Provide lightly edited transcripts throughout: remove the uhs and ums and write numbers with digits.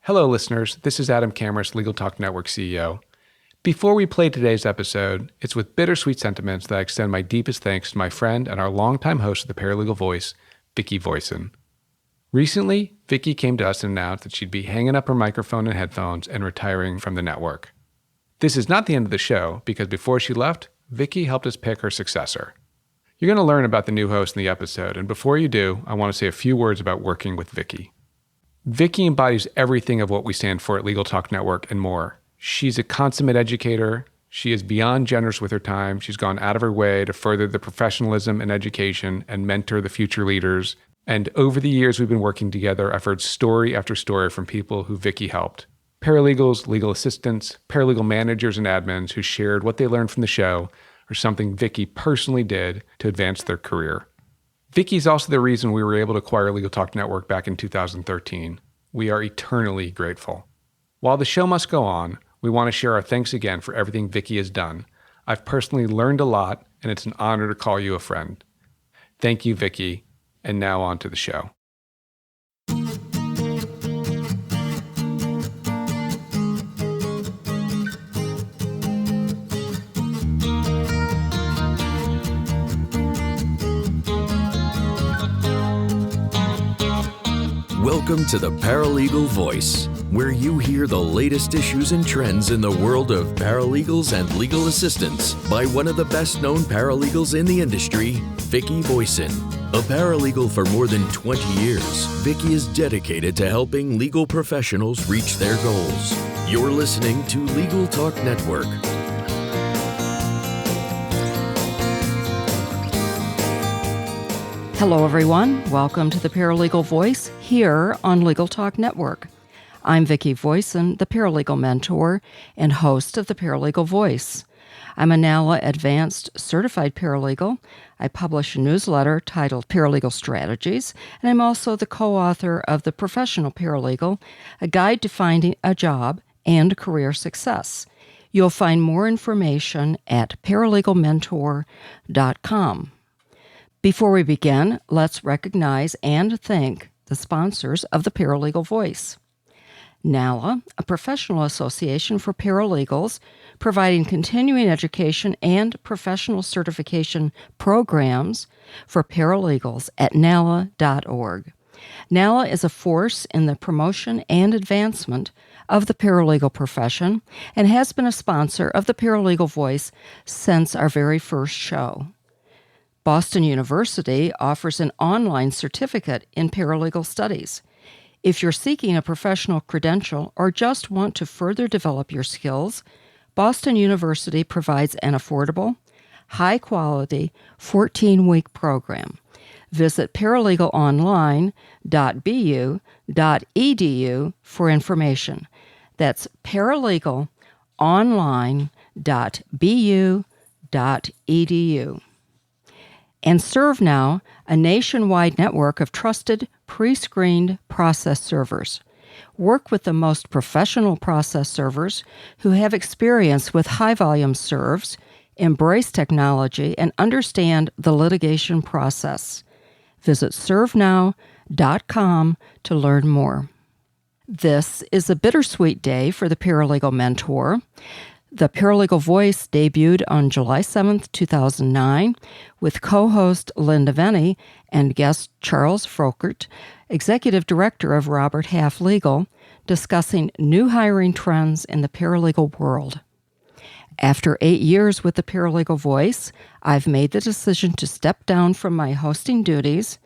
Hello, listeners. This is Adam Cameras, Legal Talk Network CEO. Before we play today's episode, it's with bittersweet sentiments that I extend my deepest thanks to my friend and our longtime host of the Paralegal Voice, Vicki Voisin. Recently, Vicki came to us and announced that she'd be hanging up her microphone and headphones and retiring from the network. This is not the end of the show, because before she left, Vicki helped us pick her successor. You're going to learn about the new host in the episode, and before you do, I want to say a few words about working with Vicki. Vicki embodies everything of what we stand for at Legal Talk Network and more. She's a consummate educator. She is beyond generous with her time. She's gone out of her way to further the professionalism and education and mentor the future leaders. And over the years we've been working together, I've heard story after story from people who Vicki helped. Paralegals, legal assistants, paralegal managers, and admins who shared what they learned from the show or something Vicki personally did to advance their career. Vicki's also the reason we were able to acquire Legal Talk Network back in 2013. We are eternally grateful. While the show must go on, we want to share our thanks again for everything Vicki has done. I've personally learned a lot, and it's an honor to call you a friend. Thank you, Vicki, and now on to the show. Welcome to the Paralegal Voice, where you hear the latest issues and trends in the world of paralegals and legal assistants by one of the best-known paralegals in the industry, Vicki Voisin. A paralegal for more than 20 years, Vicki is dedicated to helping legal professionals reach their goals. You're listening to Legal Talk Network. Hello, everyone. Welcome to the Paralegal Voice here on Legal Talk Network. I'm Vicki Voisin, the Paralegal Mentor and host of the Paralegal Voice. I'm a NALA Advanced Certified Paralegal. I publish a newsletter titled Paralegal Strategies, and I'm also the co-author of The Professional Paralegal, a guide to finding a job and career success. You'll find more information at paralegalmentor.com. Before we begin, let's recognize and thank the sponsors of the Paralegal Voice. NALA, a professional association for paralegals, providing continuing education and professional certification programs for paralegals at nala.org. NALA is a force in the promotion and advancement of the paralegal profession and has been a sponsor of the Paralegal Voice since our very first show. Boston University offers an online certificate in paralegal studies. If you're seeking a professional credential or just want to further develop your skills, Boston University provides an affordable, high-quality 14-week program. Visit paralegalonline.bu.edu for information. That's paralegalonline.bu.edu. And ServeNow, a nationwide network of trusted, pre-screened process servers. Work with the most professional process servers who have experience with high-volume serves, embrace technology, and understand the litigation process. Visit servenow.com to learn more. This is a bittersweet day for the Paralegal Mentor. The Paralegal Voice debuted on July 7th, 2009, with co-host Linda Venny and guest Charles Frokert, Executive Director of Robert Half Legal, discussing new hiring trends in the paralegal world. After 8 years with the Paralegal Voice, I've made the decision to step down from my hosting duties,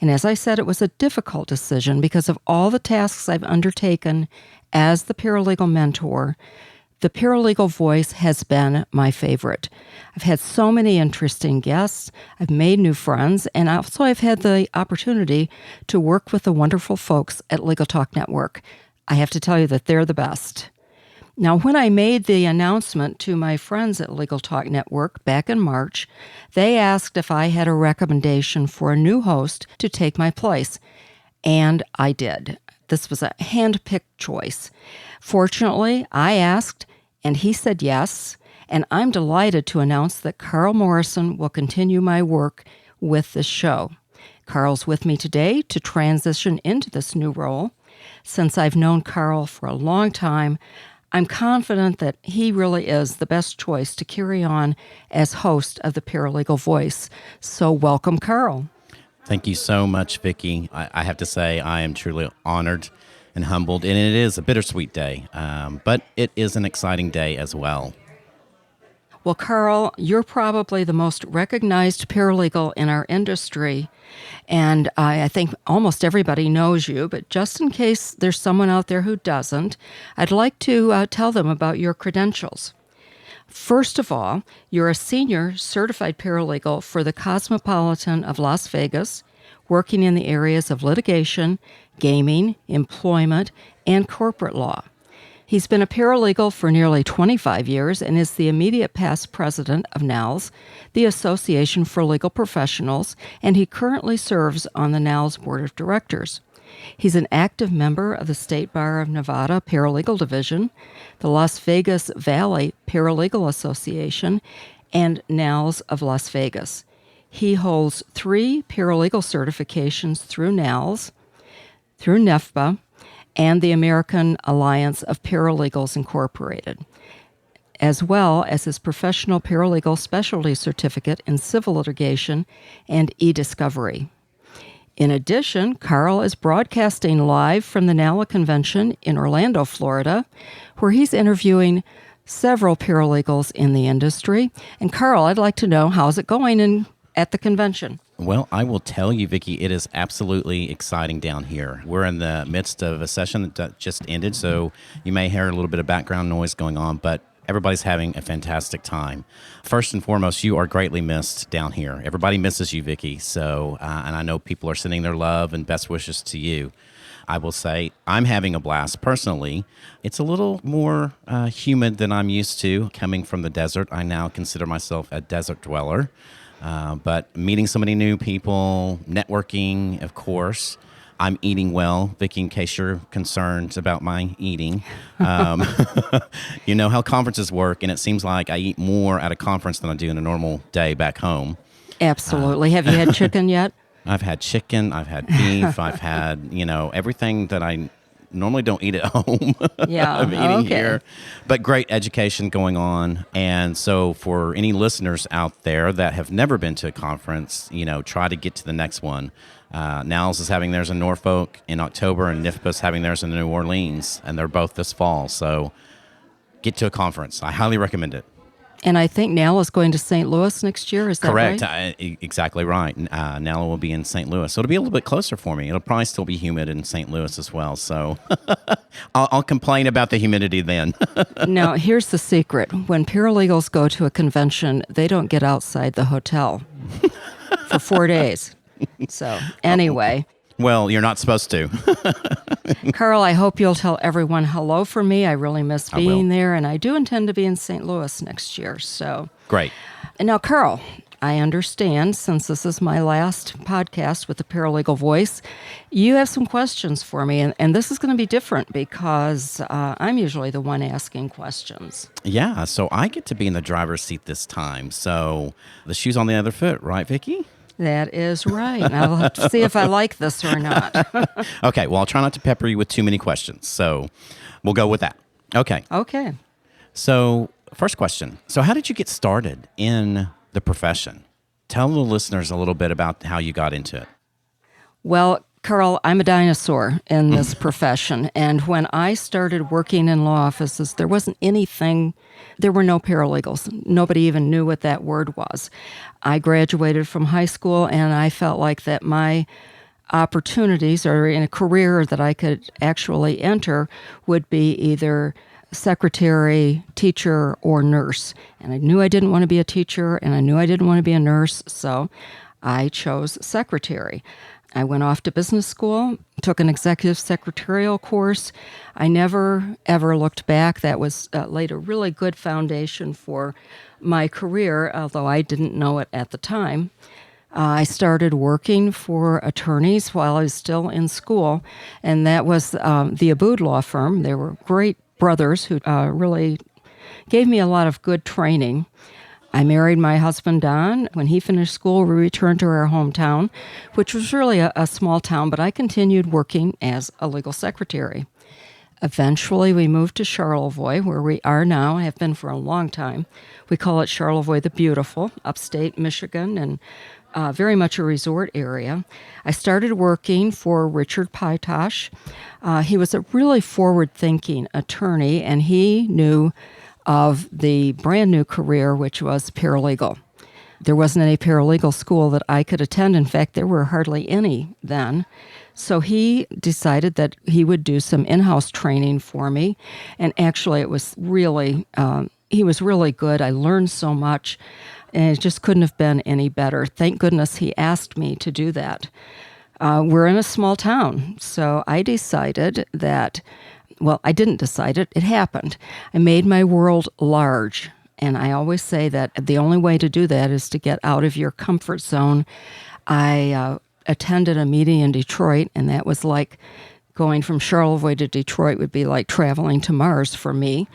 and as I said, it was a difficult decision because of all the tasks I've undertaken as the Paralegal Mentor. The Paralegal Voice has been my favorite. I've had so many interesting guests, I've made new friends, and also I've had the opportunity to work with the wonderful folks at Legal Talk Network. I have to tell you that they're the best. Now, when I made the announcement to my friends at Legal Talk Network back in March, they asked if I had a recommendation for a new host to take my place, and I did. This was a hand-picked choice. Fortunately, I asked, and he said yes, and I'm delighted to announce that Carl Morrison will continue my work with this show. Carl's with me today to transition into this new role. Since I've known Carl for a long time, I'm confident that he really is the best choice to carry on as host of the Paralegal Voice. So welcome, Carl. Thank you so much, Vicki. I have to say I am truly honored and humbled, and it is a bittersweet day, but it is an exciting day as well. Well, Carl, you're probably the most recognized paralegal in our industry, and I think almost everybody knows you, but just in case there's someone out there who doesn't, I'd like to tell them about your credentials. First of all, you're a senior certified paralegal for the Cosmopolitan of Las Vegas, working in the areas of litigation, gaming, employment, and corporate law. He's been a paralegal for nearly 25 years and is the immediate past president of NALS, the Association for Legal Professionals, and he currently serves on the NALS Board of Directors. He's an active member of the State Bar of Nevada Paralegal Division, the Las Vegas Valley Paralegal Association, and NALS of Las Vegas. He holds 3 paralegal certifications through NALS, through NEFBA, and the American Alliance of Paralegals Incorporated, as well as his professional paralegal specialty certificate in civil litigation and e-discovery. In addition, Carl is broadcasting live from the NALA convention in Orlando, Florida, where he's interviewing several paralegals in the industry. And Carl, I'd like to know, how's it going at the convention? Well, I will tell you, Vicki, it is absolutely exciting down here. We're in the midst of a session that just ended, so you may hear a little bit of background noise going on, but everybody's having a fantastic time. First and foremost, you are greatly missed down here. Everybody misses you, Vicki, so, and I know people are sending their love and best wishes to you. I will say I'm having a blast personally. It's a little more humid than I'm used to. Coming from the desert, I now consider myself a desert dweller. But meeting so many new people, networking, of course. I'm eating well, Vicki, in case you're concerned about my eating. You know how conferences work, and it seems like I eat more at a conference than I do in a normal day back home. Absolutely. Have you had chicken yet? I've had chicken, I've had beef, I've had, everything that I normally don't eat at home. Yeah, I'm eating okay. here. But great education going on. And so for any listeners out there that have never been to a conference, try to get to the next one. NALS is having theirs in Norfolk in October, and NIFPA's having theirs in New Orleans, and they're both this fall. So get to a conference. I highly recommend it. And I think NALA is going to St. Louis next year. Is that Correct. right? Exactly right. NALA will be in St. Louis. So it'll be a little bit closer for me. It'll probably still be humid in St. Louis as well. So I'll complain about the humidity then. Now, here's the secret. When paralegals go to a convention, they don't get outside the hotel for 4 days. So anyway. Well, you're not supposed to. Carl, I hope you'll tell everyone hello from me. I really miss being there, and I do intend to be in St. Louis next year. So Great. And now, Carl, I understand, since this is my last podcast with the Paralegal Voice, you have some questions for me, and this is going to be different because I'm usually the one asking questions. Yeah, so I get to be in the driver's seat this time. So the shoe's on the other foot, right, Vicki? That is right. And I'll have to see if I like this or not. Okay, well, I'll try not to pepper you with too many questions. So we'll go with that. Okay. Okay. So first question. So how did you get started in the profession? Tell the listeners a little bit about how you got into it. Well, Carl, I'm a dinosaur in this profession. And when I started working in law offices, there wasn't anything, there were no paralegals. Nobody even knew what that word was. I graduated from high school, and I felt like that my opportunities or in a career that I could actually enter would be either secretary, teacher, or nurse. And I knew I didn't want to be a teacher, and I knew I didn't want to be a nurse, so I chose secretary. I went off to business school, took an executive secretarial course. I never, ever looked back. That was laid a really good foundation for my career, although I didn't know it at the time. I started working for attorneys while I was still in school, and that was the Abood Law Firm. They were great brothers who really gave me a lot of good training. I married my husband, Don. When he finished school, we returned to our hometown, which was really a small town, but I continued working as a legal secretary. Eventually, we moved to Charlevoix, where we are now, have been for a long time. We call it Charlevoix the Beautiful, upstate Michigan, and very much a resort area. I started working for Richard Pytosh. He was a really forward-thinking attorney, and he knew of the brand new career, which was paralegal. There wasn't any paralegal school that I could attend. In fact, there were hardly any then. So he decided that he would do some in-house training for me. And actually, it was really, he was really good. I learned so much, and it just couldn't have been any better. Thank goodness he asked me to do that. We're in a small town, so I decided that, well, I didn't decide it. It happened. I made my world large. And I always say that the only way to do that is to get out of your comfort zone. I attended a meeting in Detroit, and that was like going from Charlevoix to Detroit would be like traveling to Mars for me.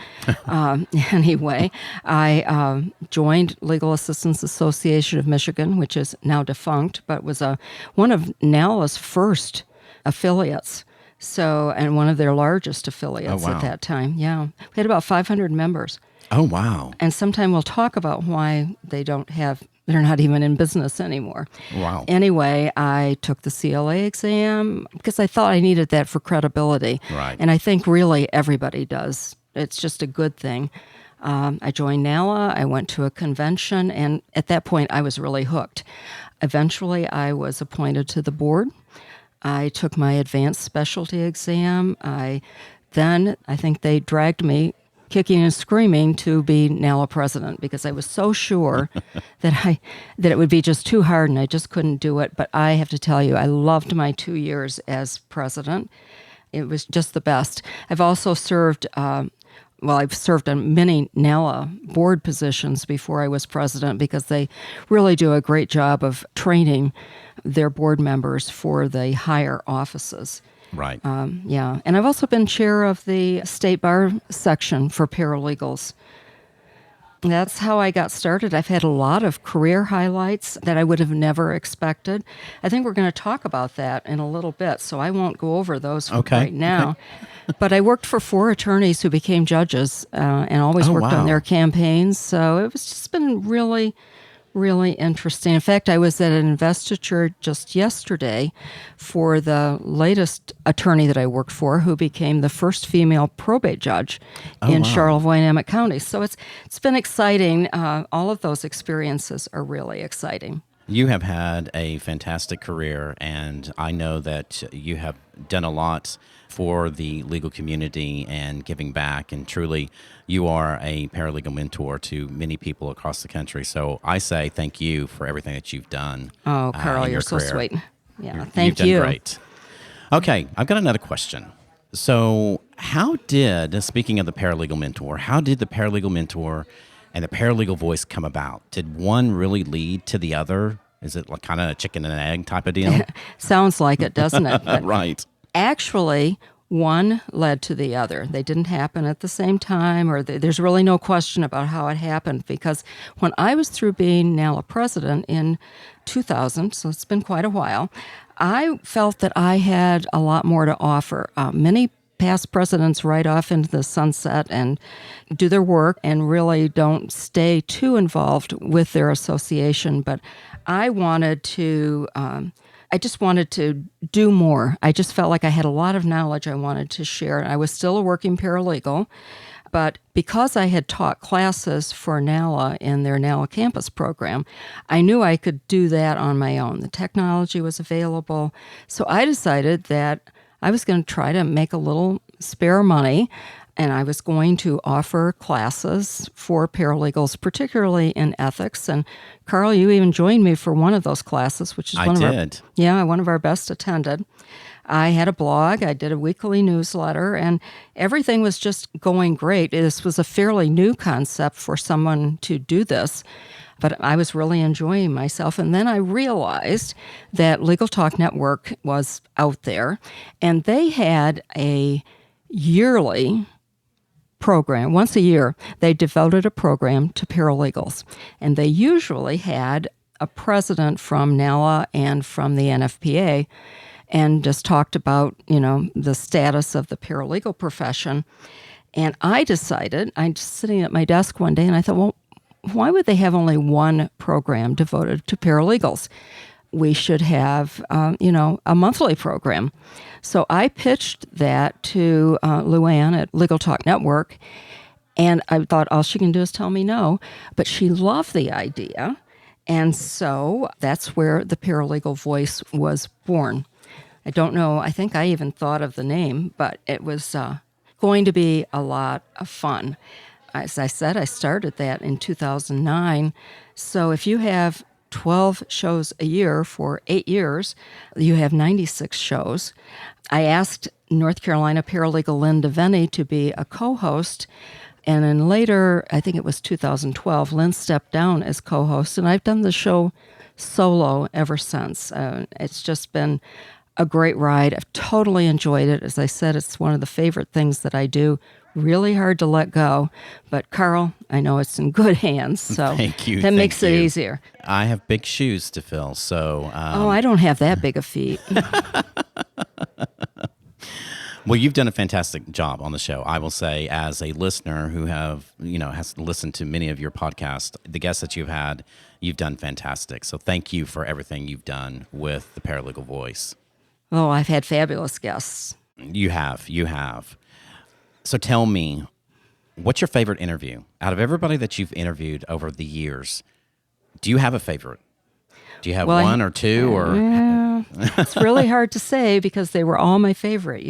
Anyway, I joined Legal Assistants Association of Michigan, which is now defunct, but was one of NALA's first affiliates. So, and one of their largest affiliates at that time. Yeah. We had about 500 members. Oh, wow. And sometime we'll talk about why they're not even in business anymore. Wow. Anyway, I took the CLA exam because I thought I needed that for credibility. Right. And I think really everybody does. It's just a good thing. I joined NALA. I went to a convention, and at that point, I was really hooked. Eventually, I was appointed to the board. I took my advanced specialty exam. I think they dragged me kicking and screaming to be NALA president because I was so sure that it would be just too hard and I just couldn't do it. But I have to tell you, I loved my 2 years as president. It was just the best. I've also served, I've served on many NALA board positions before I was president because they really do a great job of training their board members for the higher offices. Right. Yeah. And I've also been chair of the state bar section for paralegals. That's how I got started. I've had a lot of career highlights that I would have never expected. I think we're going to talk about that in a little bit, so I won't go over those right now. But I worked for 4 attorneys who became judges and always worked on their campaigns. So it was just been really, really interesting. In fact, I was at an investiture just yesterday for the latest attorney that I worked for who became the first female probate judge in Charlevoix and Emmet County. So it's been exciting. All of those experiences are really exciting. You have had a fantastic career, and I know that you have done a lot for the legal community and giving back, and truly you are a paralegal mentor to many people across the country. So I say thank you for everything that you've done. Oh, Carl, you're so sweet. Yeah, thank you. You've done great. Okay, I've got another question. So speaking of the paralegal mentor, how did the paralegal mentor and the paralegal voice come about? Did one really lead to the other? Is it like kind of a chicken and egg type of deal? Sounds like it, doesn't it? But right. Actually, one led to the other. They didn't happen at the same time, or there's really no question about how it happened, because when I was through being NALA president in 2000, so it's been quite a while, I felt that I had a lot more to offer. Many past presidents ride off into the sunset and do their work and really don't stay too involved with their association. But I just wanted to do more. I just felt like I had a lot of knowledge I wanted to share. I was still a working paralegal, but because I had taught classes for NALA in their NALA campus program, I knew I could do that on my own. The technology was available. So I decided that I was going to try to make a little spare money, and I was going to offer classes for paralegals, particularly in ethics. And Carl, you even joined me for one of those classes, which is one of our best attended. I had a blog, I did a weekly newsletter, and everything was just going great. This was a fairly new concept for someone to do this, but I was really enjoying myself. And then I realized that Legal Talk Network was out there, and they had a yearly program. Once a year, they devoted a program to paralegals. And they usually had a president from NALA and from the NFPA and just talked about, the status of the paralegal profession. And I decided, I'm just sitting at my desk one day and I thought, well, why would they have only one program devoted to paralegals? We should have, a monthly program. So I pitched that to Luann at Legal Talk Network, and I thought all she can do is tell me no. But she loved the idea, and so that's where the Paralegal Voice was born. I don't know, I think I even thought of the name, but it was going to be a lot of fun. As I said, I started that in 2009. So if you have 12 shows a year for 8 years, you have 96 shows. I asked North Carolina paralegal Lynn DeVenny to be a co-host, and then later, I think it was 2012, Lynn stepped down as co-host, and I've done the show solo ever since. It's just been a great ride. I've totally enjoyed it. As I said, it's one of the favorite things that I do. Really hard to let go. But Carl, I know it's in good hands, so Thank you. That makes it easier. I have big shoes to fill, so... I don't have that big of feet. Well, you've done a fantastic job on the show. I will say, as a listener who has listened to many of your podcasts, the guests that you've had, you've done fantastic. So thank you for everything you've done with the Paralegal Voice. Oh, I've had fabulous guests. You have. So tell me, what's your favorite interview? Out of everybody that you've interviewed over the years, do you have a favorite? Do you have one or two? Or it's really hard to say because they were all my favorite,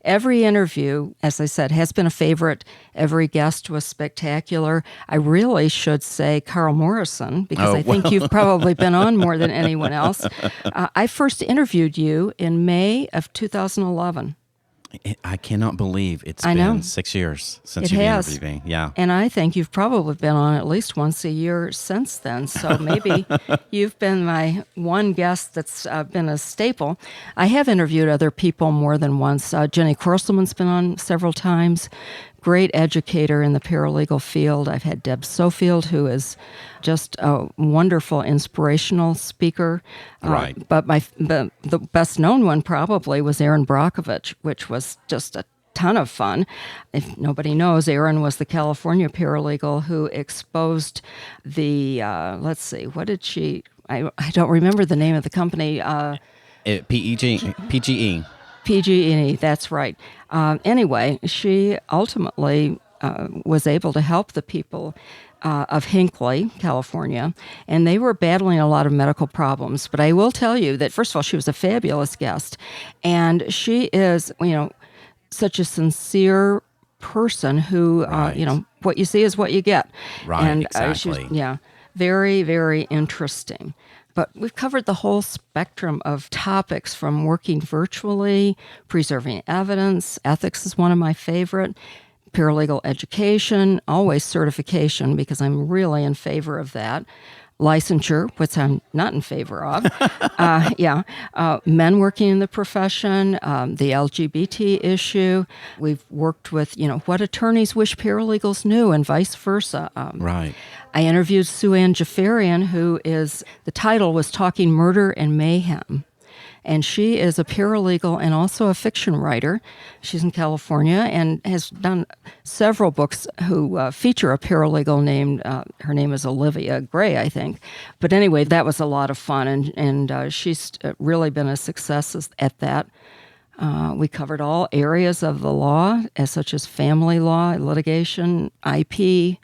Every interview, as I said, has been a favorite. Every guest was spectacular. I really should say Carl Morrison because I think you've probably been on more than anyone else. I first interviewed you in May of 2011. I cannot believe it's been 6 years since you've interviewed me. Yeah. And I think you've probably been on at least once a year since then. So maybe you've been my one guest that's been a staple. I have interviewed other people more than once. Jenny Korselman's been on several times. Great educator in the paralegal field. I've had Deb Sofield, who is just a wonderful, inspirational speaker. Right. But the best known one probably was Aaron Brockovich, which was just a ton of fun. If nobody knows, Aaron was the California paralegal who exposed the, I don't remember the name of the company. PGE. PG&E, that's right. Anyway, she ultimately was able to help the people of Hinckley, California, and they were battling a lot of medical problems. But I will tell you that, first of all, she was a fabulous guest, and she is, such a sincere person who, what you see is what you get. Right, and, exactly. She's, very, very interesting. But we've covered the whole spectrum of topics from working virtually, preserving evidence. Ethics is one of my favorite. Paralegal education, always certification because I'm really in favor of that. Licensure, which I'm not in favor of. Men working in the profession, the LGBT issue. We've worked with, what attorneys wish paralegals knew and vice versa. Right. I interviewed Sue Ann Jafarian, the title was Talking Murder and Mayhem. And she is a paralegal and also a fiction writer. She's in California and has done several books who feature a paralegal named, her name is Olivia Gray, I think. But anyway, that was a lot of fun, and she's really been a success at that. We covered all areas of the law, such as family law, litigation, IP,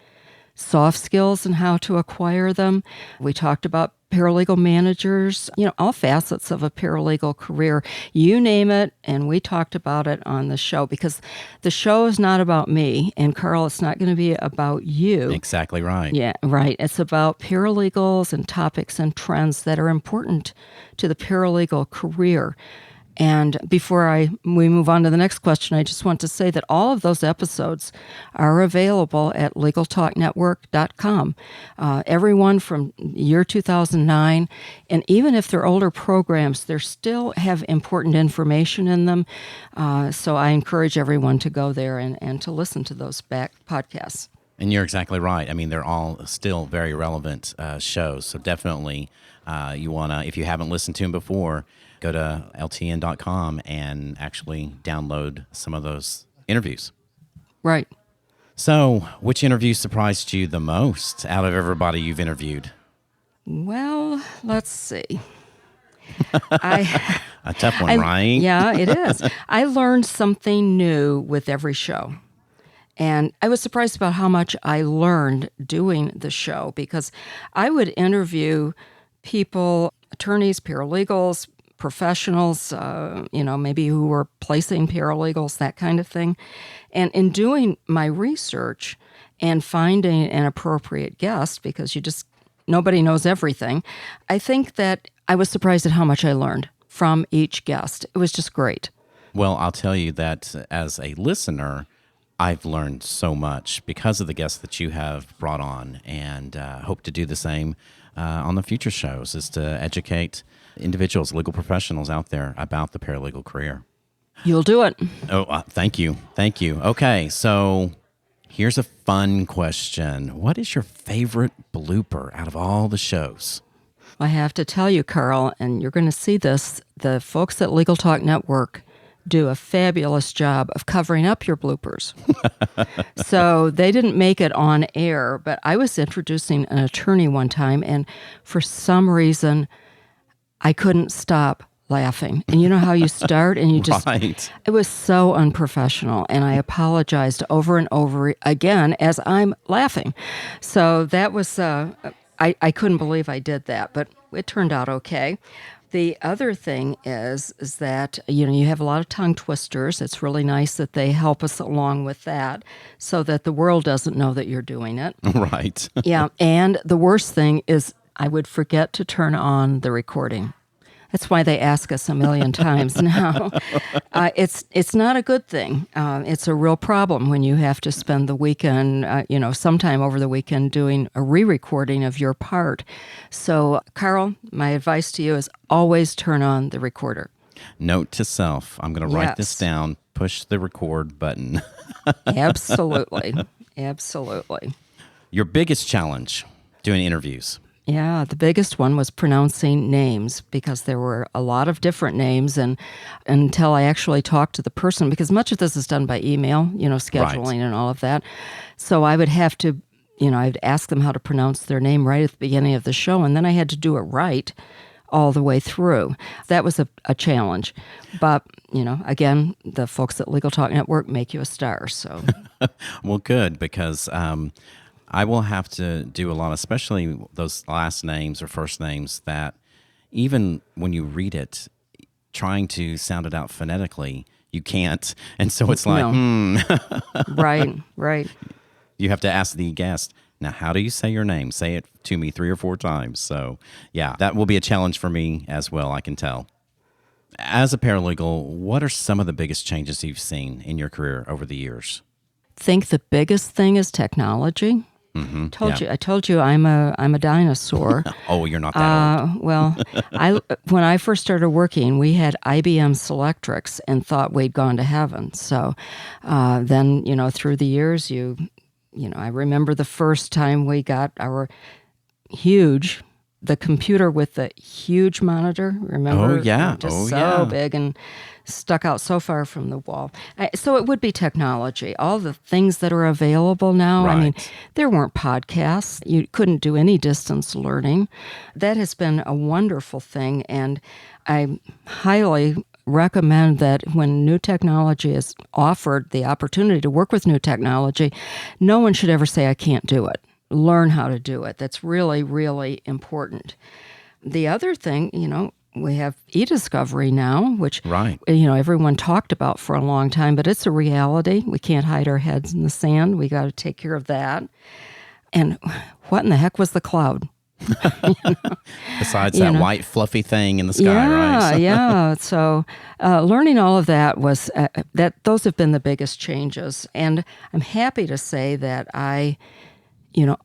soft skills and how to acquire them. We talked about paralegal managers, all facets of a paralegal career. You name it, and we talked about it on the show because the show is not about me, and Carl, it's not going to be about you. Exactly right. Yeah, right. It's about paralegals and topics and trends that are important to the paralegal career. And before we move on to the next question, I just want to say that all of those episodes are available at LegalTalkNetwork.com. Everyone from year 2009, and even if they're older programs, they still have important information in them. So I encourage everyone to go there and to listen to those back podcasts. And you're exactly right. I mean, they're all still very relevant shows. So definitely you want to, if you haven't listened to them before, go to ltn.com and actually download some of those interviews. Right. So which interview surprised you the most out of everybody you've interviewed? Well, let's see. A tough one, right? Yeah, it is. I learned something new with every show. And I was surprised about how much I learned doing the show, because I would interview people, attorneys, paralegals, professionals, maybe who were placing paralegals, that kind of thing. And in doing my research and finding an appropriate guest, because nobody knows everything, I think that I was surprised at how much I learned from each guest. It was just great. Well, I'll tell you that as a listener, I've learned so much because of the guests that you have brought on, and hope to do the same on the future shows, is to educate individuals, legal professionals out there about the paralegal career. You'll do it. Oh, thank you. Thank you. Okay, so here's a fun question. What is your favorite blooper out of all the shows? I have to tell you, Carl, and you're going to see this, the folks at Legal Talk Network do a fabulous job of covering up your bloopers. So they didn't make it on air, but I was introducing an attorney one time, and for some reason, I couldn't stop laughing. And you know how you start and you just... Right. It was so unprofessional, and I apologized over and over again as I'm laughing. So that was... I couldn't believe I did that, but it turned out okay. The other thing is that, you have a lot of tongue twisters. It's really nice that they help us along with that so that the world doesn't know that you're doing it. Right. Yeah, and the worst thing is I would forget to turn on the recording. That's why they ask us a million times now. It's not a good thing. It's a real problem when you have to spend the weekend, sometime over the weekend doing a re-recording of your part. So, Carl, my advice to you is always turn on the recorder. Note to self, I'm going to write this down, push the record button. Absolutely. Absolutely. Your biggest challenge doing interviews? Yeah, the biggest one was pronouncing names, because there were a lot of different names, and until I actually talked to the person, because much of this is done by email, scheduling Right. and all of that. So I would have to, I'd ask them how to pronounce their name right at the beginning of the show, and then I had to do it right all the way through. That was a challenge. But, again, the folks at Legal Talk Network make you a star. So, Well, good, because I will have to do a lot, especially those last names or first names that even when you read it, trying to sound it out phonetically, you can't. And so it's like, Right. You have to ask the guest, now, how do you say your name? Say it to me 3 or 4 times. So, yeah, that will be a challenge for me as well, I can tell. As a paralegal, what are some of the biggest changes you've seen in your career over the years? Think the biggest thing is technology. Mm-hmm. I told you I'm a dinosaur. Oh, you're not that old. Well, when I first started working, we had IBM Selectrics and thought we'd gone to heaven. So then, through the years, I remember the first time we got our the computer with the huge monitor. Remember? Oh, yeah. Just so big and stuck out so far from the wall. So it would be technology. All the things that are available now. Right. I mean, there weren't podcasts. You couldn't do any distance learning. That has been a wonderful thing, and I highly recommend that when new technology is offered, the opportunity to work with new technology, no one should ever say, I can't do it. Learn how to do it. That's really, really important. The other thing, we have e-discovery now, which Right. Everyone talked about for a long time, but it's a reality. We can't hide our heads in the sand. We got to take care of that. And what in the heck was the cloud? Besides You that know. white fluffy thing in the sky, Yeah, right? yeah. So learning all of that was those have been the biggest changes, and I'm happy to say that I,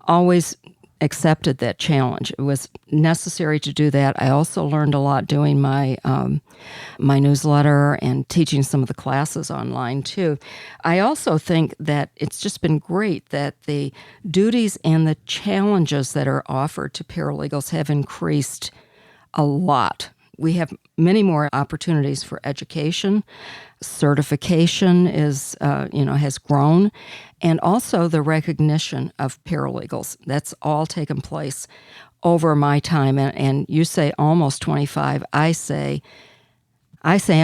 always accepted that challenge. It was necessary to do that. I also learned a lot doing my newsletter and teaching some of the classes online too. I also think that it's just been great that the duties and the challenges that are offered to paralegals have increased a lot. We have many more opportunities for education. Certification has grown, and also the recognition of paralegals. That's all taken place over my time. And you say almost 25. I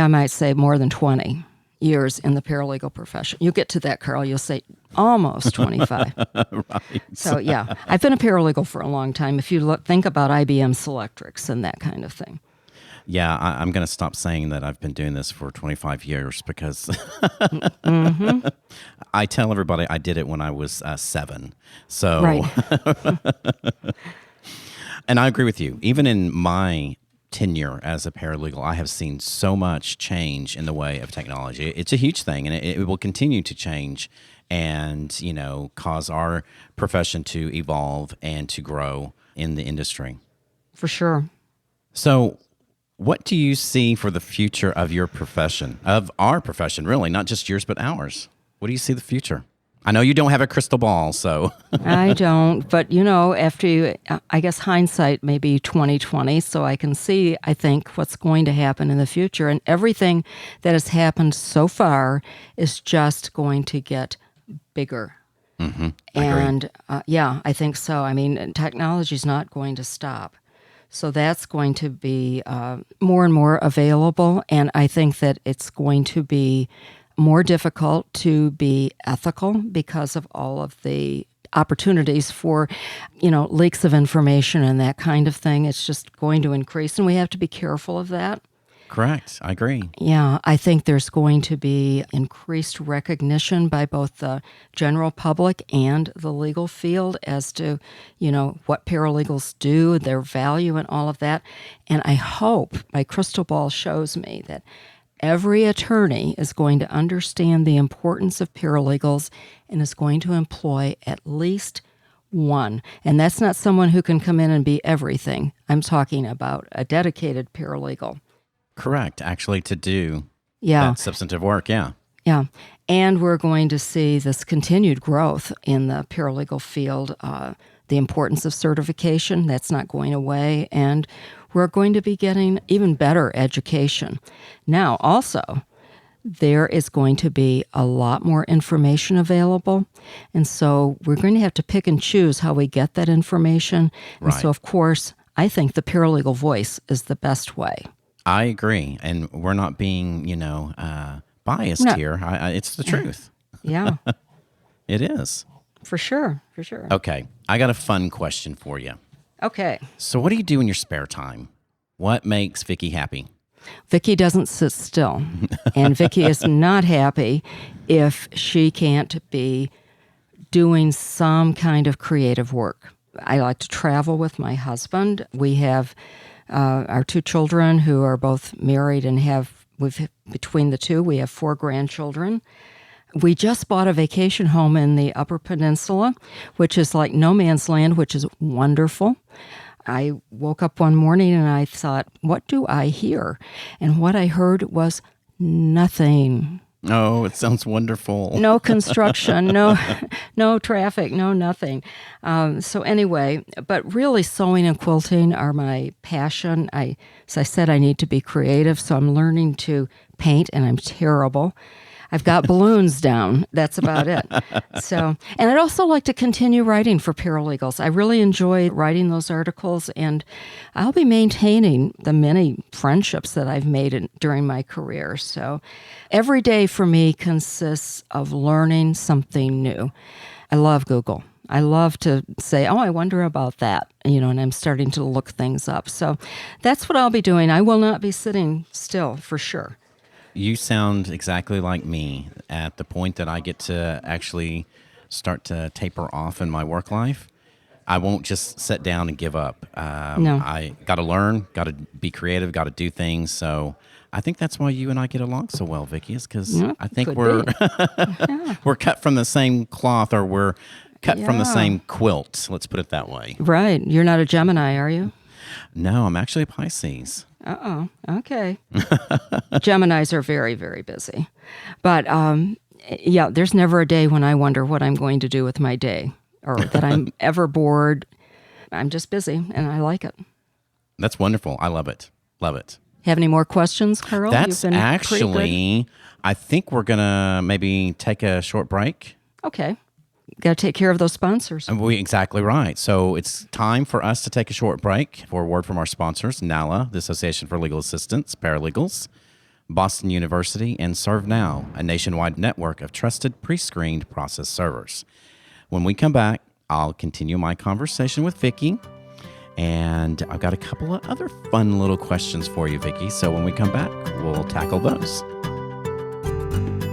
might say more than 20 years in the paralegal profession. You get to that, Carl, you'll say almost 25. Right. So, yeah, I've been a paralegal for a long time. If you think about IBM Selectrix and that kind of thing. Yeah, I'm going to stop saying that I've been doing this for 25 years because I tell everybody I did it when I was 7. So, Right. And I agree with you. Even in my tenure as a paralegal, I have seen so much change in the way of technology. It's a huge thing, and it will continue to change and, cause our profession to evolve and to grow in the industry. For sure. So, what do you see for the future of your profession, of our profession, really, not just yours, but ours? What do you see the future? I know you don't have a crystal ball, so. I don't, but after I guess hindsight may be 2020, so I can see, I think, what's going to happen in the future. And everything that has happened so far is just going to get bigger. Mm-hmm. And I think so. I mean, technology is not going to stop. So that's going to be more and more available, and I think that it's going to be more difficult to be ethical because of all of the opportunities for, leaks of information and that kind of thing. It's just going to increase, and we have to be careful of that. Correct. I agree. Yeah, I think there's going to be increased recognition by both the general public and the legal field as to, what paralegals do, their value, and all of that. And I hope my crystal ball shows me that every attorney is going to understand the importance of paralegals and is going to employ at least one. And that's not someone who can come in and be everything. I'm talking about a dedicated paralegal. Correct. Actually, to do Yeah. that substantive work, yeah. Yeah. And we're going to see this continued growth in the paralegal field, the importance of certification, that's not going away. And we're going to be getting even better education. Now, also, there is going to be a lot more information available. And so we're going to have to pick and choose how we get that information. And Right. so, of course, I think the Paralegal Voice is the best way. I agree. And we're not being, biased No. here. It's the truth. Yeah, It is. for sure, for sure. Okay. I got a fun question for you. Okay. So what do you do in your spare time? What makes Vicki happy? Vicki doesn't sit still, and Vicki is not happy if she can't be doing some kind of creative work. I like to travel with my husband. We have our 2 children who are both married and between the two, we have 4 grandchildren. We just bought a vacation home in the Upper Peninsula, which is like no man's land, which is wonderful. I woke up one morning and I thought, what do I hear? And what I heard was nothing. Oh, it sounds wonderful. No construction, no traffic, no nothing. So anyway, but really sewing and quilting are my passion. As I said, I need to be creative, so I'm learning to paint, and I'm terrible. I've got balloons down. That's about it. So, and I'd also like to continue writing for paralegals. I really enjoy writing those articles, and I'll be maintaining the many friendships that I've made during my career. So, every day for me consists of learning something new. I love Google. I love to say, oh, I wonder about that, and I'm starting to look things up. So, that's what I'll be doing. I will not be sitting still for sure. You sound exactly like me at the point that I get to actually start to taper off in my work life. I won't just sit down and give up. No. I got to learn, got to be creative, got to do things. So I think that's why you and I get along so well, Vicki, is because Yeah, I think could we're be. Yeah. we're cut from the same cloth, or we're cut from the Yeah. same quilt. Let's put it that way. Right. You're not a Gemini, are you? No, I'm actually a Pisces. Uh-oh. Okay. Geminis are very, very busy. But yeah, there's never a day when I wonder what I'm going to do with my day or that I'm ever bored. I'm just busy and I like it. That's wonderful. I love it. Love it. Have any more questions, Carl? That's You've been pretty actually, I think we're going to maybe take a short break. good. Okay. Got to take care of those sponsors. Exactly right. So it's time for us to take a short break for a word from our sponsors, NALA, the Association for Legal Assistants, Paralegals, Boston University, and ServeNow, a nationwide network of trusted pre-screened process servers. When we come back, I'll continue my conversation with Vicki, and I've got a couple of other fun little questions for you, Vicki. So when we come back, we'll tackle those.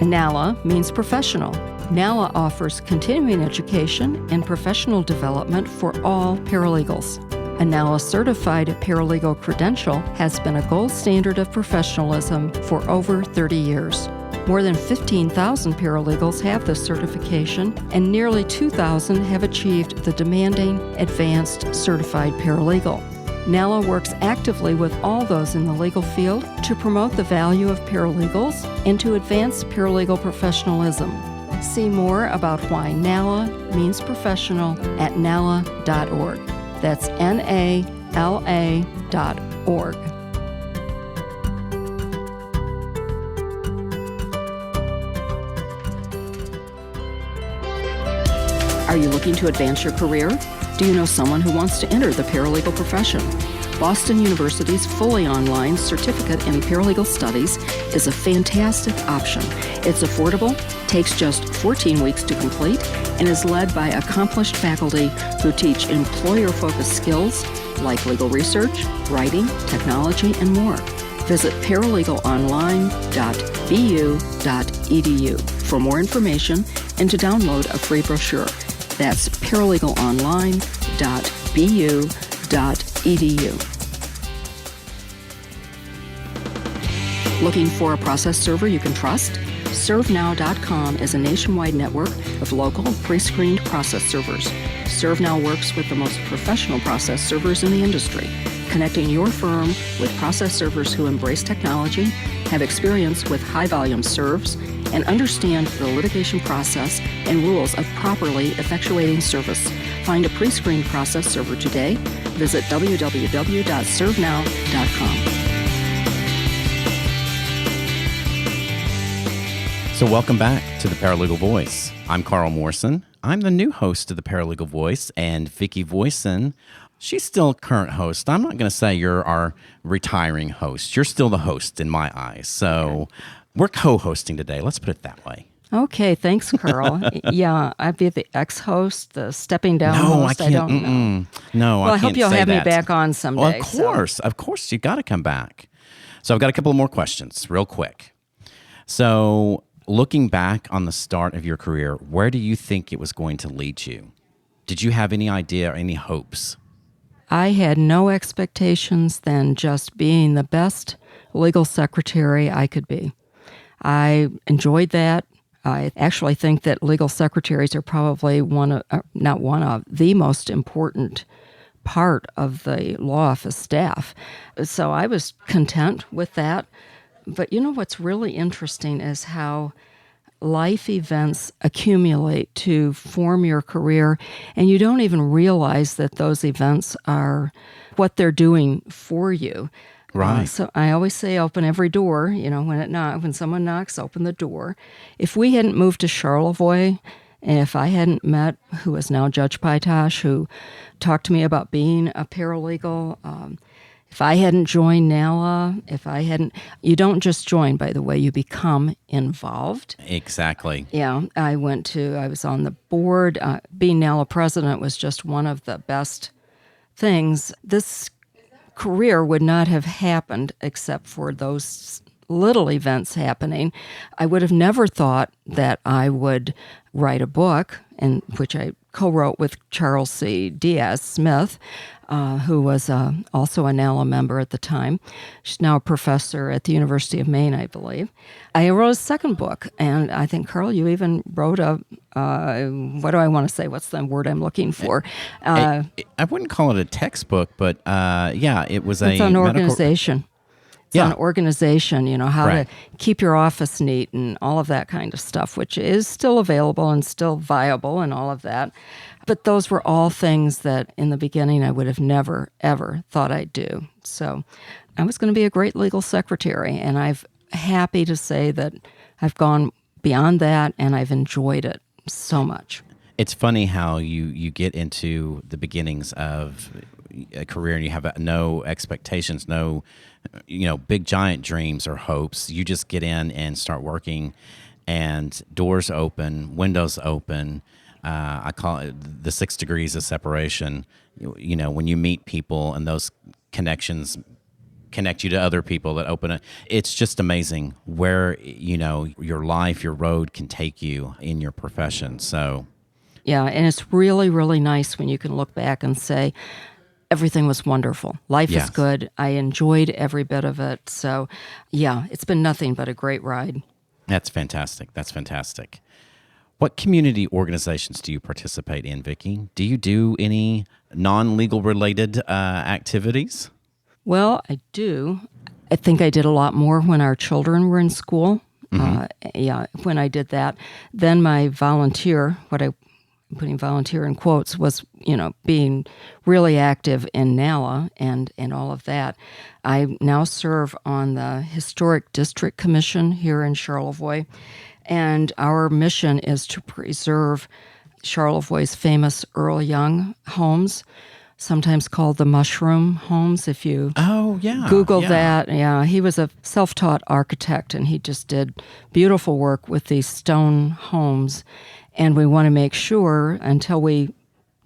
NALA means professional. NALA offers continuing education and professional development for all paralegals. A NALA certified paralegal credential has been a gold standard of professionalism for over 30 years. More than 15,000 paralegals have this certification, and nearly 2,000 have achieved the demanding Advanced Certified Paralegal. NALA works actively with all those in the legal field to promote the value of paralegals and to advance paralegal professionalism. See more about why NALA means professional at nala.org. That's NALA.org. Are you looking to advance your career? Do you know someone who wants to enter the paralegal profession? Boston University's fully online certificate in paralegal studies is a fantastic option. It's affordable, takes just 14 weeks to complete, and is led by accomplished faculty who teach employer-focused skills like legal research, writing, technology, and more. Visit paralegalonline.bu.edu for more information and to download a free brochure. That's paralegalonline.bu.edu. Looking for a process server you can trust? ServeNow.com is a nationwide network of local pre-screened process servers. ServeNow works with the most professional process servers in the industry, connecting your firm with process servers who embrace technology, have experience with high-volume serves, and understand the litigation process and rules of properly effectuating service. Find a pre-screened process server today. Visit www.servenow.com. So welcome back to the Paralegal Voice. I'm Carl Morrison. I'm the new host of the Paralegal Voice, and Vicki Voisin, she's still current host. I'm not going to say you're our retiring host. You're still the host in my eyes. So we're co-hosting today. Let's put it that way. Okay, thanks, Carl. Yeah, I'd be the ex-host, the stepping down No, host. I can't. don't know. No, Well, I I can't hope you'll say have that. me back on someday. Well, of course, you got to come back. So I've got a couple more questions, real quick. So, looking back on the start of your career, where do you think it was going to lead you? Did you have any idea or any hopes? I had no expectations than just being the best legal secretary I could be. I enjoyed that. I actually think that legal secretaries are probably the most important part of the law office staff. So I was content with that. But you know what's really interesting is how life events accumulate to form your career, and you don't even realize that those events are what they're doing for you. Right. So I always say open every door. You know, when someone knocks, open the door. If we hadn't moved to Charlevoix, and if I hadn't met who is now Judge Paitosh, who talked to me about being a paralegal, if I hadn't joined NALA, you don't just join, by the way, you become involved. Exactly. Yeah, I was on the board. Being NALA president was just one of the best things. This career would not have happened except for those little events happening. I would have never thought that I would write a book, and which I co-wrote with Charles C. Diaz Smith, who was also a NALA member at the time. She's now a professor at the University of Maine, I believe. I wrote a second book, and I think, Carl, you even wrote a, what do I want to say? What's the word I'm looking for? I wouldn't call it a textbook, but it was it's an organization. It's on organization, how Right. to keep your office neat and all of that kind of stuff, which is still available and still viable and all of that. But those were all things that in the beginning I would have never, ever thought I'd do. So I was going to be a great legal secretary, and I'm happy to say that I've gone beyond that and I've enjoyed it so much. It's funny how you get into the beginnings of a career and you have no expectations, no big giant dreams or hopes. You just get in and start working, and doors open, windows open. I call it the 6 degrees of separation. When you meet people and those connections connect you to other people that open it. It's just amazing where, your life, your road can take you in your profession. So, yeah, and it's really, really nice when you can look back and say, everything was wonderful. Life Yes. is good. I enjoyed every bit of it. So, yeah, it's been nothing but a great ride. that's fantastic. That's fantastic. What community organizations do you participate in, Vicki? Do you do any non-legal related activities? Well, I do. I think I did a lot more when our children were in school. When I did that. Then my volunteer, I'm putting volunteer in quotes, was, being really active in NALA and all of that. I now serve on the Historic District Commission here in Charlevoix, and our mission is to preserve Charlevoix's famous Earl Young homes, sometimes called the mushroom homes. If you Google that, he was a self-taught architect, and he just did beautiful work with these stone homes. And we want to make sure, until we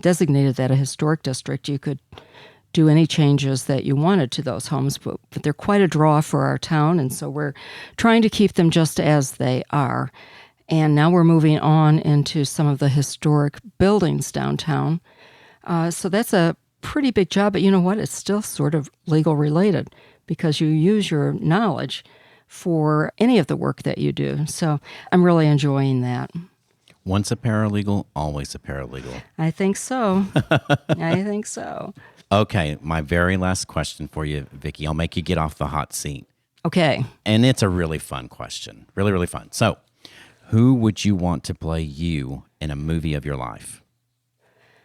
designated that a historic district, you could do any changes that you wanted to those homes. But they're quite a draw for our town, and so we're trying to keep them just as they are. And now we're moving on into some of the historic buildings downtown. So that's a pretty big job, but you know what? It's still sort of legal related because you use your knowledge for any of the work that you do. So I'm really enjoying that. Once a paralegal, always a paralegal. I think so. I think so. Okay, my very last question for you, Vicki. I'll make you get off the hot seat. Okay. And it's a really fun question. Really, really fun. So, who would you want to play you in a movie of your life?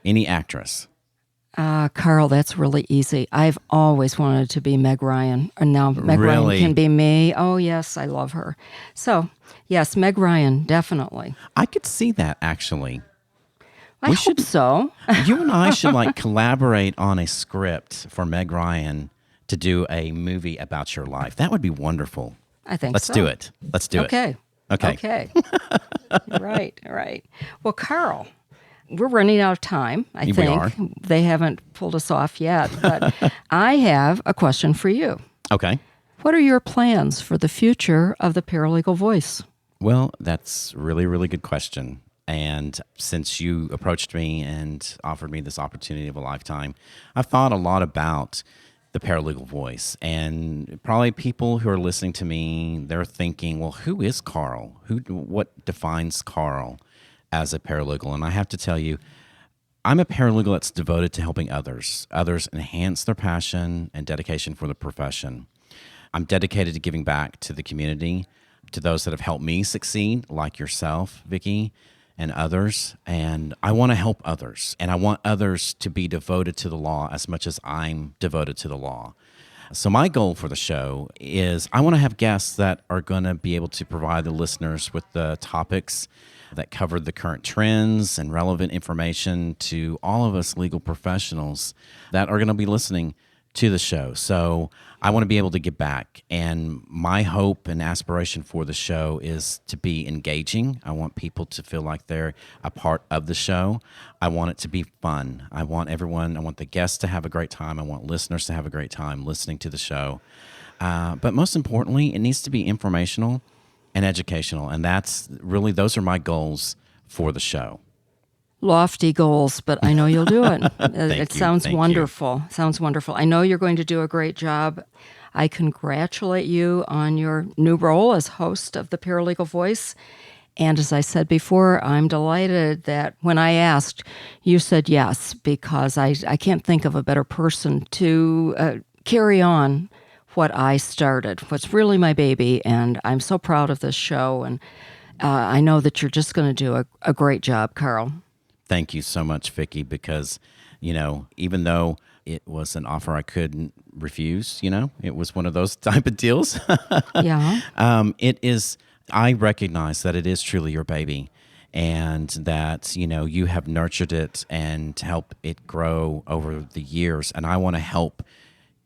Any actress? Carl, that's really easy. I've always wanted to be Meg Ryan. And now Meg Really? Ryan can be me. Oh, yes, I love her. So, yes, Meg Ryan, definitely. I could see that, actually. I hope so. You and I should collaborate on a script for Meg Ryan to do a movie about your life. That would be wonderful. I think Let's so. do it. Let's do it. Okay. Okay. Right. Well, Carl, we're running out of time, I think. We are. They haven't pulled us off yet, but I have a question for you. Okay. What are your plans for the future of the Paralegal Voice? Well, that's a really, really good question. And since you approached me and offered me this opportunity of a lifetime, I've thought a lot about the Paralegal Voice. And probably people who are listening to me, they're thinking, well, who is Carl? What defines Carl as a paralegal? And I have to tell you, I'm a paralegal that's devoted to helping others enhance their passion and dedication for the profession. I'm dedicated to giving back to the community, to those that have helped me succeed, like yourself, Vicki, and others. And I want to help others. And I want others to be devoted to the law as much as I'm devoted to the law. So my goal for the show is I want to have guests that are going to be able to provide the listeners with the topics that cover the current trends and relevant information to all of us legal professionals that are going to be listening to the show. So I want to be able to give back. And my hope and aspiration for the show is to be engaging. I want people to feel like they're a part of the show. I want it to be fun. I want the guests to have a great time. I want listeners to have a great time listening to the show. But most importantly, it needs to be informational and educational. And those are my goals for the show. Lofty goals, but I know you'll do it. It you. sounds Thank wonderful. Sounds wonderful. I know you're going to do a great job. I congratulate you on your new role as host of the Paralegal Voice. And as I said before, I'm delighted that when I asked, you said yes, because I can't think of a better person to carry on what I started, what's really my baby. And I'm so proud of this show. And I know that you're just going to do a great job, Carl. Thank you so much, Vicki, because, even though it was an offer I couldn't refuse, it was one of those type of deals. Yeah. It is, I recognize that it is truly your baby and that, you have nurtured it and helped it grow over the years. And I want to help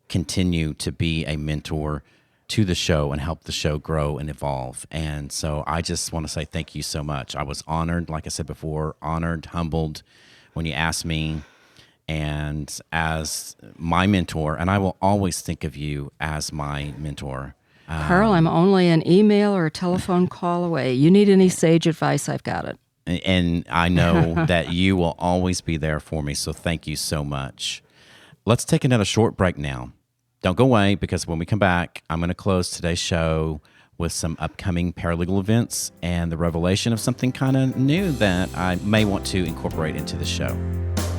continue to be a mentor to the show and help the show grow and evolve. And so I just want to say thank you so much. I was honored, like I said before, humbled when you asked me, and as my mentor, and I will always think of you as my mentor. Carl, I'm only an email or a telephone call away. You need any sage advice, I've got it. And I know that you will always be there for me, so thank you so much. Let's take another short break now. Don't go away, because when we come back, I'm going to close today's show with some upcoming paralegal events and the revelation of something kind of new that I may want to incorporate into the show.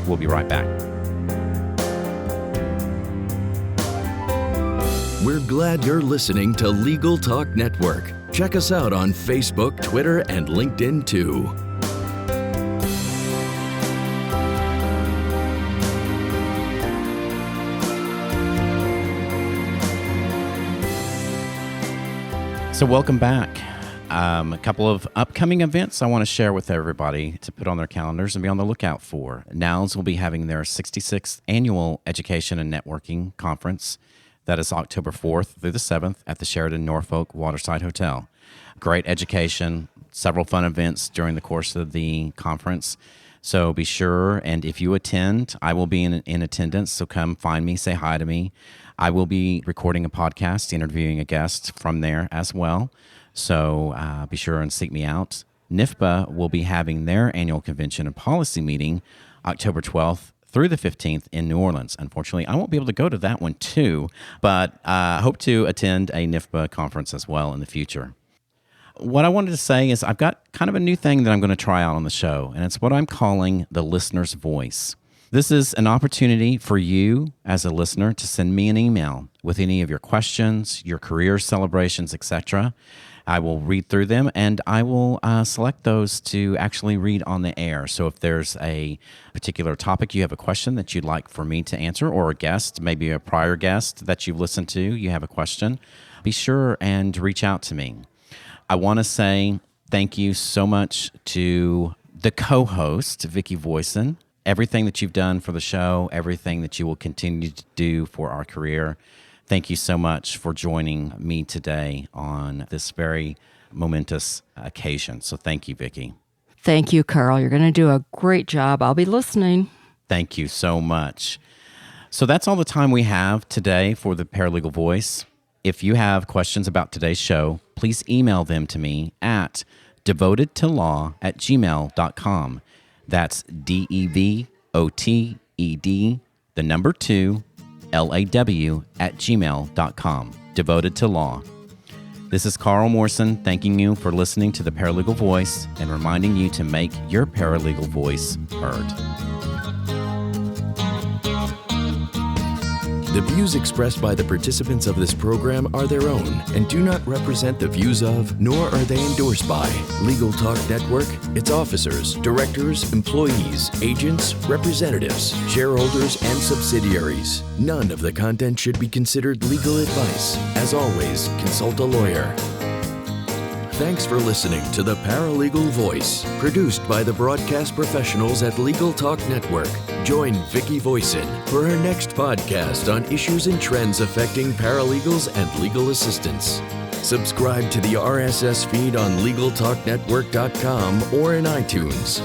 We'll be right back. We're glad you're listening to Legal Talk Network. Check us out on Facebook, Twitter, and LinkedIn too. So welcome back. A couple of upcoming events I want to share with everybody to put on their calendars and be on the lookout for. NOWS will be having their 66th Annual Education and Networking Conference. That is October 4th through the 7th at the Sheraton Norfolk Waterside Hotel. Great education, several fun events during the course of the conference. So be sure, and if you attend, I will be in attendance, so come find me, say hi to me. I will be recording a podcast, interviewing a guest from there as well. So be sure and seek me out. NIFPA will be having their annual convention and policy meeting October 12th through the 15th in New Orleans. Unfortunately, I won't be able to go to that one too, but I hope to attend a NIFPA conference as well in the future. What I wanted to say is I've got kind of a new thing that I'm going to try out on the show, and it's what I'm calling the listener's voice. This is an opportunity for you as a listener to send me an email with any of your questions, your career celebrations, etc. I will read through them, and I will select those to actually read on the air. So if there's a particular topic you have a question that you'd like for me to answer, or a guest, maybe a prior guest that you've listened to, you have a question, be sure and reach out to me. I want to say thank you so much to the co-host, Vicki Voisin. Everything that you've done for the show, everything that you will continue to do for our career. Thank you so much for joining me today on this very momentous occasion. So thank you, Vicki. Thank you, Carl. You're going to do a great job. I'll be listening. Thank you so much. So that's all the time we have today for the Paralegal Voice. If you have questions about today's show, please email them to me at devotedtolaw@gmail.com. That's DEVOTED, 2, LAW@gmail.com. Devoted to Law. This is Carl Morrison thanking you for listening to the Paralegal Voice and reminding you to make your paralegal voice heard. The views expressed by the participants of this program are their own and do not represent the views of, nor are they endorsed by, Legal Talk Network, its officers, directors, employees, agents, representatives, shareholders, and subsidiaries. None of the content should be considered legal advice. As always, consult a lawyer. Thanks for listening to the Paralegal Voice, produced by the broadcast professionals at Legal Talk Network. Join Vicki Voisin for her next podcast on issues and trends affecting paralegals and legal assistants. Subscribe to the RSS feed on LegalTalkNetwork.com or in iTunes.